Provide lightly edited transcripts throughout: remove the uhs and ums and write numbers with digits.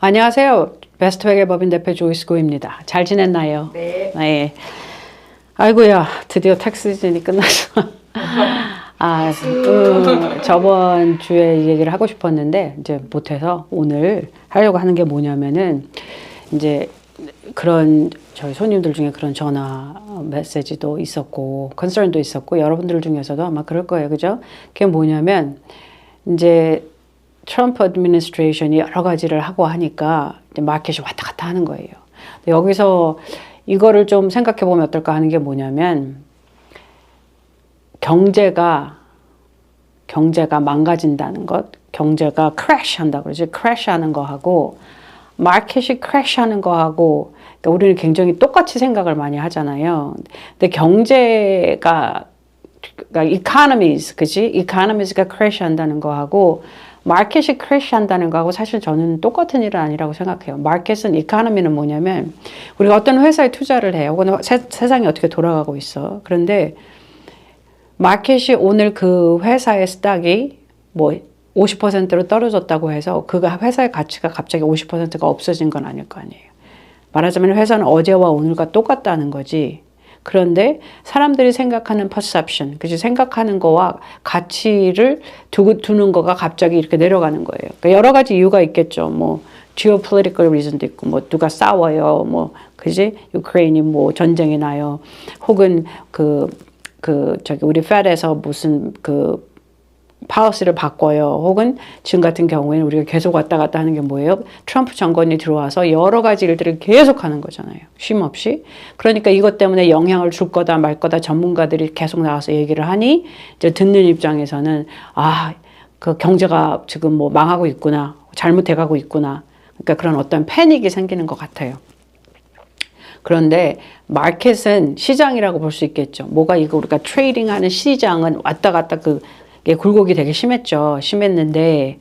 안녕하세요. 베스트백의 법인 대표 조이스 고입니다. 잘 지냈나요? 네. 네. 아이고야, 드디어 텍스 시즌이 끝났어. 저번 주에 이 얘기를 하고 싶었는데 이제 못해서 오늘 하려고 하는 게 뭐냐면은 이제 그런 저희 손님들 중에 그런 전화 메시지도 있었고 컨설도 있었고 여러분들 중에서도 아마 그럴 거예요, 그죠? 그게 뭐냐면 이제 트럼프 애드미니스트레이션이 여러 가지를 하고 하니까 이제 마켓이 왔다 갔다 하는 거예요. 여기서 이거를 좀 생각해 보면 어떨까 하는 게 뭐냐면 경제가 망가진다는 것, 경제가 크래시한다고 그러지. 크래시하는 거하고 마켓이 크래시하는 거하고 그러니까 우리는 굉장히 똑같이 생각을 많이 하잖아요. 근데 경제가 그러니까 economies, 그지? economies가 크래시한다는 거하고 마켓이 크래시한다는 거하고 사실 저는 똑같은 일은 아니라고 생각해요. 마켓은 economy는 뭐냐면 우리가 어떤 회사에 투자를 해요. 혹은 세상이 어떻게 돌아가고 있어. 그런데 마켓이 오늘 그 회사의 스탁이 뭐 50%로 떨어졌다고 해서 그 회사의 가치가 갑자기 50%가 없어진 건 아닐 거 아니에요. 말하자면 회사는 어제와 오늘과 똑같다는 거지. 그런데 사람들이 생각하는 perception, 그치? 생각하는 거와 가치를 두는 거가 갑자기 이렇게 내려가는 거예요. 그러니까 여러 가지 이유가 있겠죠. 뭐 geopolitical reason도 있고, 뭐 누가 싸워요, 뭐 그지? 유크레인이 뭐 전쟁이 나요. 혹은 저기 우리 Fed에서 무슨 파우시를 바꿔요. 혹은 지금 같은 경우에는 우리가 계속 왔다 갔다 하는 게 뭐예요? 트럼프 정권이 들어와서 여러 가지 일들을 계속 하는 거잖아요. 쉼 없이. 그러니까 이것 때문에 영향을 줄 거다 말 거다 전문가들이 계속 나와서 얘기를 하니 이제 듣는 입장에서는 그 경제가 지금 뭐 망하고 있구나. 잘못해 가고 있구나. 그러니까 그런 어떤 패닉이 생기는 것 같아요. 그런데 마켓은 시장이라고 볼 수 있겠죠. 뭐가 이거 우리가 트레이딩하는 시장은 왔다 갔다 굴곡이 되게 심했는데,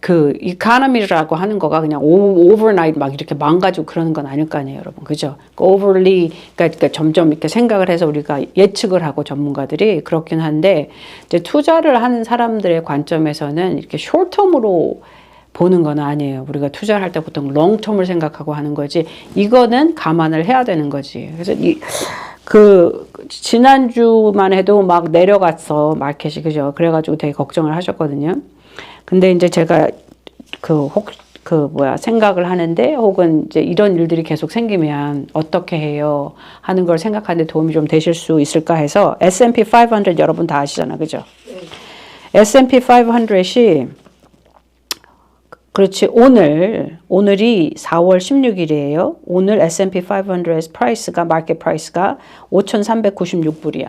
그 이코노미라고 하는 거가 그냥 오버나잇 막 이렇게 망가지고 그러는 건 아닐 거 아니에요, 여러분. 그죠? 그러니까 점점 이렇게 생각을 해서 우리가 예측을 하고 전문가들이 그렇긴 한데, 이제 투자를 하는 사람들의 관점에서는 이렇게 숏텀으로 보는 건 아니에요. 우리가 투자를 할 때 보통 롱텀을 생각하고 하는 거지, 이거는 감안을 해야 되는 거지. 그래서 지난주만 해도 막 내려갔어, 마켓이. 그죠? 그래가지고 되게 걱정을 하셨거든요. 근데 이제 제가 생각을 하는데, 혹은 이제 이런 일들이 계속 생기면 어떻게 해요? 하는 걸 생각하는데 도움이 좀 되실 수 있을까 해서 S&P 500 여러분 다 아시잖아. 그죠? 네. S&P 500이 그렇지. 오늘이 4월 16일이에요. 오늘 S&P 500의 프라이스가, 마켓 프라이스가 5,396불이야.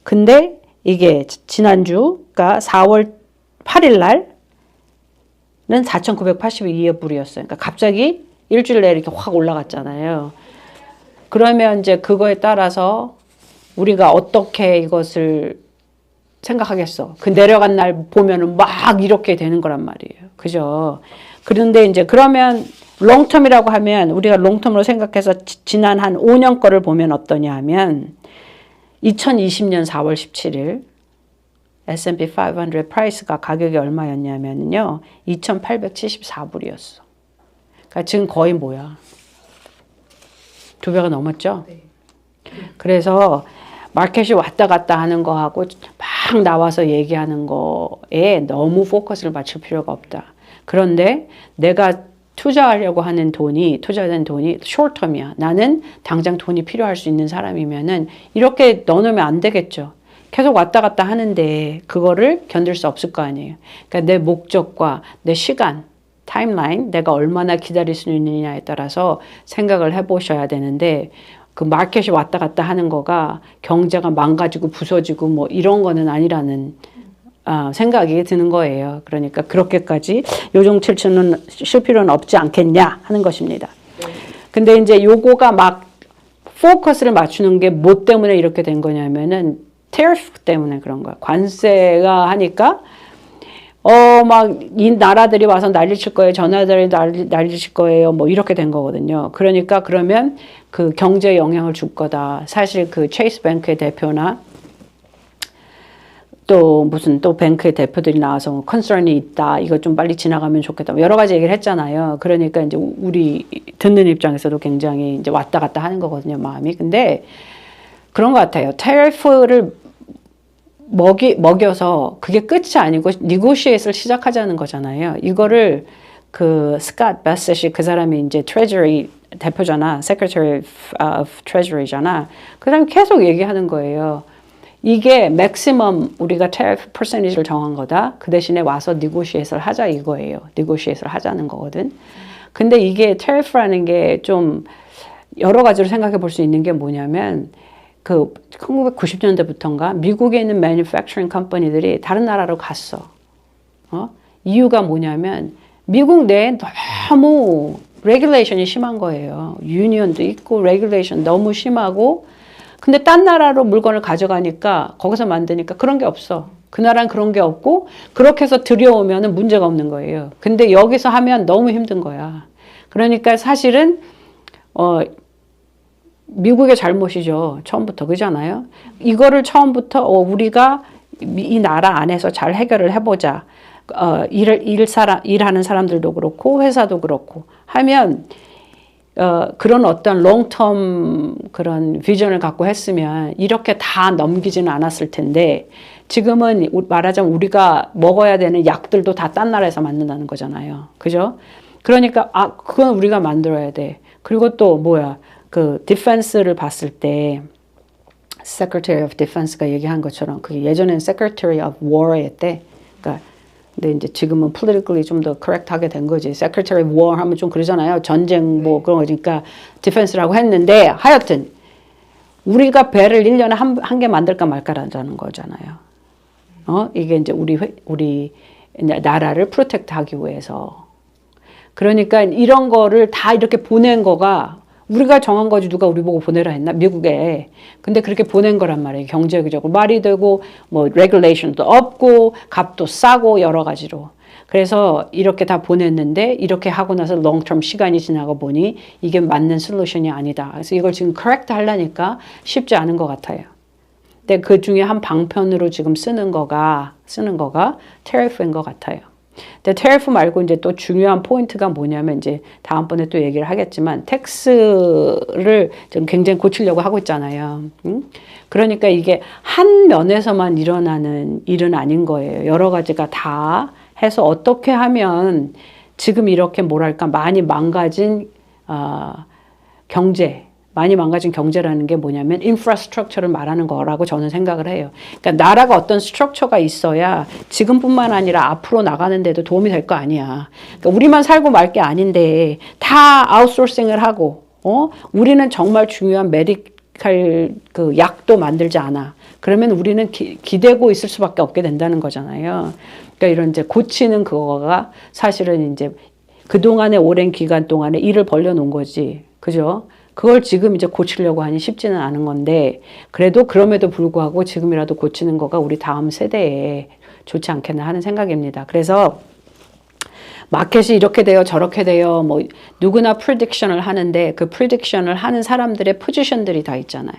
근데 이게 지난주가 4월 8일 날은 4,982불이었어요. 그러니까 갑자기 일주일 내에 이렇게 확 올라갔잖아요. 그러면 이제 그거에 따라서 우리가 어떻게 이것을 생각하겠어. 그 내려간 날 보면은 막 이렇게 되는 거란 말이에요. 그죠? 그런데 이제 그러면 롱텀이라고 하면 우리가 롱텀으로 생각해서 지난 한 5년 거를 보면 어떠냐 하면 2020년 4월 17일 S&P 500 프라이스가 가격이 얼마였냐면요. 2,874불이었어. 그러니까 지금 거의 뭐야? 2배가 넘었죠? 네. 그래서 마켓이 왔다 갔다 하는 거하고 막 나와서 얘기하는 거에 너무 포커스를 맞출 필요가 없다. 그런데 내가 투자하려고 하는 투자된 돈이 숏텀이야. 나는 당장 돈이 필요할 수 있는 사람이면은 이렇게 넣어놓으면 안 되겠죠. 계속 왔다 갔다 하는데 그거를 견딜 수 없을 거 아니에요. 그러니까 내 목적과 내 시간, 타임라인, 내가 얼마나 기다릴 수 있느냐에 따라서 생각을 해보셔야 되는데, 그 마켓이 왔다 갔다 하는 거가 경제가 망가지고 부서지고 뭐 이런 거는 아니라는 생각이 드는 거예요. 그러니까 그렇게까지 요정칠치는 실 필요는 없지 않겠냐 하는 것입니다. 근데 이제 요거가 막 포커스를 맞추는 게 뭐 때문에 이렇게 된 거냐면은 테리프 때문에 그런 거야. 관세가 하니까 막 이 나라들이 와서 난리칠 거예요. 저 나라들이 난리칠 거예요. 뭐 이렇게 된 거거든요. 그러니까 그러면 그 경제에 영향을 줄 거다. 사실 그 체이스 뱅크의 대표나 또 무슨 또 뱅크의 대표들이 나와서 컨설이 있다. 이거 좀 빨리 지나가면 좋겠다. 여러 가지 얘기를 했잖아요. 그러니까 이제 우리 듣는 입장에서도 굉장히 이제 왔다 갔다 하는 거거든요, 마음이. 근데 그런 것 같아요. 테리프를 먹여서 그게 끝이 아니고 니고시에이트를 시작하자는 거잖아요. 이거를 그 스캇 베셋이 그 사람이 이제 트레저리 대표잖아. Secretary of Treasury잖아. 그 사람이 계속 얘기하는 거예요. 이게 맥시멈 우리가 tariff percentage를 정한 거다. 그 대신에 와서 negotiate를 하자 이거예요. negotiate를 하자는 거거든. 근데 이게 tariff라는 게 좀 여러 가지로 생각해 볼 수 있는 게 뭐냐면 그 1990년대부터인가 미국에 있는 manufacturing company들이 다른 나라로 갔어. 이유가 뭐냐면 미국 내에 너무 regulation이 심한 거예요. 유니언도 있고 regulation 너무 심하고 근데 딴 나라로 물건을 가져가니까 거기서 만드니까 그런 게 없어. 그 나라는 그런 게 없고 그렇게 해서 들여오면 문제가 없는 거예요. 근데 여기서 하면 너무 힘든 거야. 그러니까 사실은 미국의 잘못이죠. 처음부터 그잖아요. 이거를 처음부터 우리가 이 나라 안에서 잘 해결을 해보자. 일하는 사람들도 그렇고 회사도 그렇고 하면 그런 어떤 롱텀 그런 비전을 갖고 했으면 이렇게 다 넘기지는 않았을 텐데 지금은 말하자면 우리가 먹어야 되는 약들도 다 딴 나라에서 만든다는 거잖아요. 그죠? 그러니까 그건 우리가 만들어야 돼. 그리고 또 뭐야 그 디펜스를 봤을 때 Secretary of Defense가 얘기한 것처럼 그게 예전에는 Secretary of War였대. 그러니까 근데 이제 지금은 politically 좀 더 correct하게 된 거지. Secretary of War 하면 좀 그러잖아요. 전쟁 뭐 그런 거니까 defense라고 했는데 하여튼 우리가 배를 1년에 한 개 만들까 말까라는 거잖아요. 이게 이제 우리 나라를 프로텍트 하기 위해서. 그러니까 이런 거를 다 이렇게 보낸 거가 우리가 정한 거지 누가 우리 보고 보내라 했나? 미국에. 근데 그렇게 보낸 거란 말이에요. 경제적으로 말이 되고 뭐 regulation도 없고 값도 싸고 여러 가지로. 그래서 이렇게 다 보냈는데 이렇게 하고 나서 long-term 시간이 지나가 보니 이게 맞는 솔루션이 아니다. 그래서 이걸 지금 correct 하려니까 쉽지 않은 것 같아요. 근데 그 중에 한 방편으로 지금 쓰는 거가 tariff인 것 같아요. 근데 테리프 말고 이제 또 중요한 포인트가 뭐냐면 이제 다음번에 또 얘기를 하겠지만 텍스를 좀 굉장히 고치려고 하고 있잖아요. 그러니까 이게 한 면에서만 일어나는 일은 아닌 거예요. 여러 가지가 다 해서 어떻게 하면 지금 이렇게 뭐랄까 많이 망가진 많이 망가진 경제라는 게 뭐냐면 인프라스트럭처를 말하는 거라고 저는 생각을 해요. 그러니까 나라가 어떤 스트럭처가 있어야 지금뿐만 아니라 앞으로 나가는 데도 도움이 될 거 아니야. 그러니까 우리만 살고 말 게 아닌데 다 아웃소싱을 하고 우리는 정말 중요한 메디칼 그 약도 만들지 않아. 그러면 우리는 기대고 있을 수밖에 없게 된다는 거잖아요. 그러니까 이런 이제 고치는 그거가 사실은 이제 그동안의 오랜 기간 동안에 일을 벌려놓은 거지. 그죠? 그걸 지금 이제 고치려고 하니 쉽지는 않은 건데 그래도 그럼에도 불구하고 지금이라도 고치는 거가 우리 다음 세대에 좋지 않겠나 하는 생각입니다. 그래서 마켓이 이렇게 돼요, 저렇게 돼요. 뭐 누구나 프리딕션을 하는데 그 프리딕션을 하는 사람들의 포지션들이 다 있잖아요.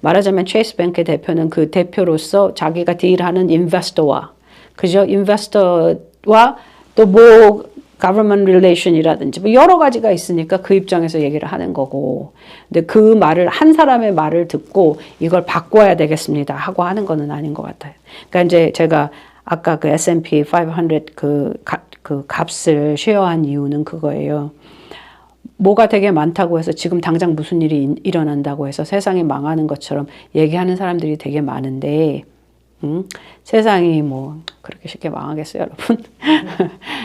말하자면 체이스 뱅크의 대표는 그 대표로서 자기가 딜하는 인베스터와 그죠? 인베스터와 또 뭐 government relation이라든지 뭐 여러 가지가 있으니까 그 입장에서 얘기를 하는 거고. 근데 그 말을 한 사람의 말을 듣고 이걸 바꿔야 되겠습니다 하고 하는 거는 아닌 것 같아요. 그러니까 이제 제가 아까 그 S&P 500 그 값을 쉐어한 이유는 그거예요. 뭐가 되게 많다고 해서 지금 당장 무슨 일이 일어난다고 해서 세상이 망하는 것처럼 얘기하는 사람들이 되게 많은데 세상이 뭐 그렇게 쉽게 망하겠어요, 여러분?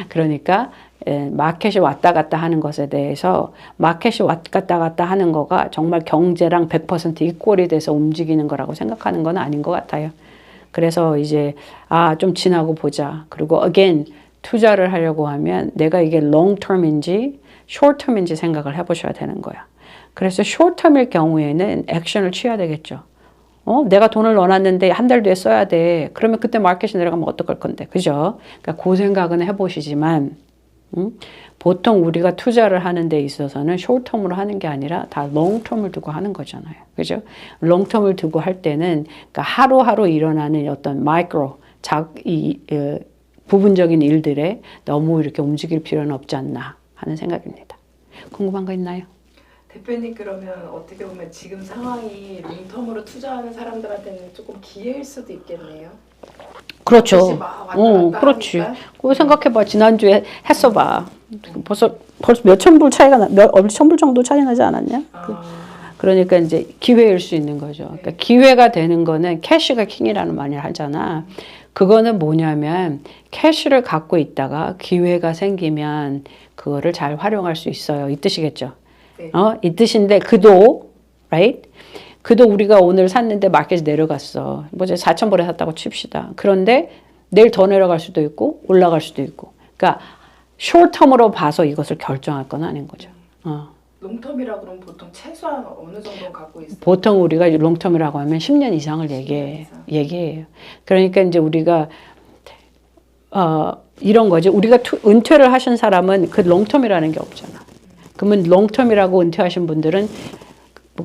그러니까 마켓이 왔다 갔다 하는 것에 대해서 마켓이 왔다 갔다 하는 거가 정말 경제랑 100% 이꼴이 돼서 움직이는 거라고 생각하는 건 아닌 것 같아요. 그래서 이제 좀 지나고 보자. 그리고 again 투자를 하려고 하면 내가 이게 long term인지 short term인지 생각을 해보셔야 되는 거야. 그래서 short term일 경우에는 액션을 취해야 되겠죠. 내가 돈을 넣어놨는데 한 달 뒤에 써야 돼. 그러면 그때 마켓이 내려가면 어떡할 건데. 그죠? 그러니까 그 생각은 해보시지만 보통 우리가 투자를 하는 데 있어서는 숏텀으로 하는 게 아니라 다 롱텀을 두고 하는 거잖아요. 그죠? 롱텀을 두고 할 때는 그러니까 하루하루 일어나는 어떤 마이크로 부분적인 일들에 너무 이렇게 움직일 필요는 없지 않나 하는 생각입니다. 궁금한 거 있나요? 대표님 그러면 어떻게 보면 지금 상황이 롱텀으로 투자하는 사람들한테는 조금 기회일 수도 있겠네요. 그렇죠. 막 왔다 갔다 그렇지. 하니까. 그거 생각해봐. 지난주에 했어봐. 벌써 몇천 불 차이가 천불 정도 차이 나지 않았냐? 그러니까 이제 기회일 수 있는 거죠. 그러니까 기회가 되는 거는 캐시가 킹이라는 말을 하잖아. 그거는 뭐냐면 캐시를 갖고 있다가 기회가 생기면 그거를 잘 활용할 수 있어요. 이 뜻이겠죠. 네. 이 뜻인데 그도 right? 그도 우리가 오늘 샀는데 마켓이 내려갔어. 뭐지 4,000불에 샀다고 칩시다. 그런데 내일 더 내려갈 수도 있고 올라갈 수도 있고. 그러니까 숏텀으로 봐서 이것을 결정할 건 아닌 거죠. 롱텀이라 그러면 보통 최소한 어느 정도 갖고 있어요? 보통 우리가 롱텀이라고 하면 10년 이상을 얘기해요. 그러니까 이제 우리가 이런 거지. 우리가 은퇴를 하신 사람은 그 롱텀이라는 게 없잖아. 그러면 롱텀이라고 은퇴하신 분들은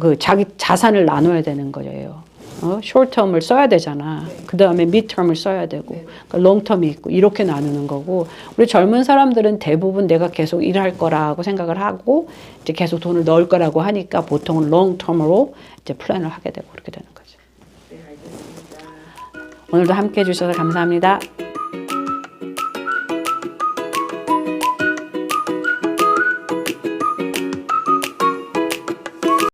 그 자기 자산을 나눠야 되는 거예요. 숏텀을 써야 되잖아. 그 다음에 midterm을 써야 되고, 그러니까 롱텀이 있고 이렇게 나누는 거고. 우리 젊은 사람들은 대부분 내가 계속 일할 거라고 생각을 하고 이제 계속 돈을 넣을 거라고 하니까 보통은 롱텀으로 이제 플랜을 하게 되고 그렇게 되는 거죠. 네, 알겠습니다. 오늘도 함께 해주셔서 감사합니다.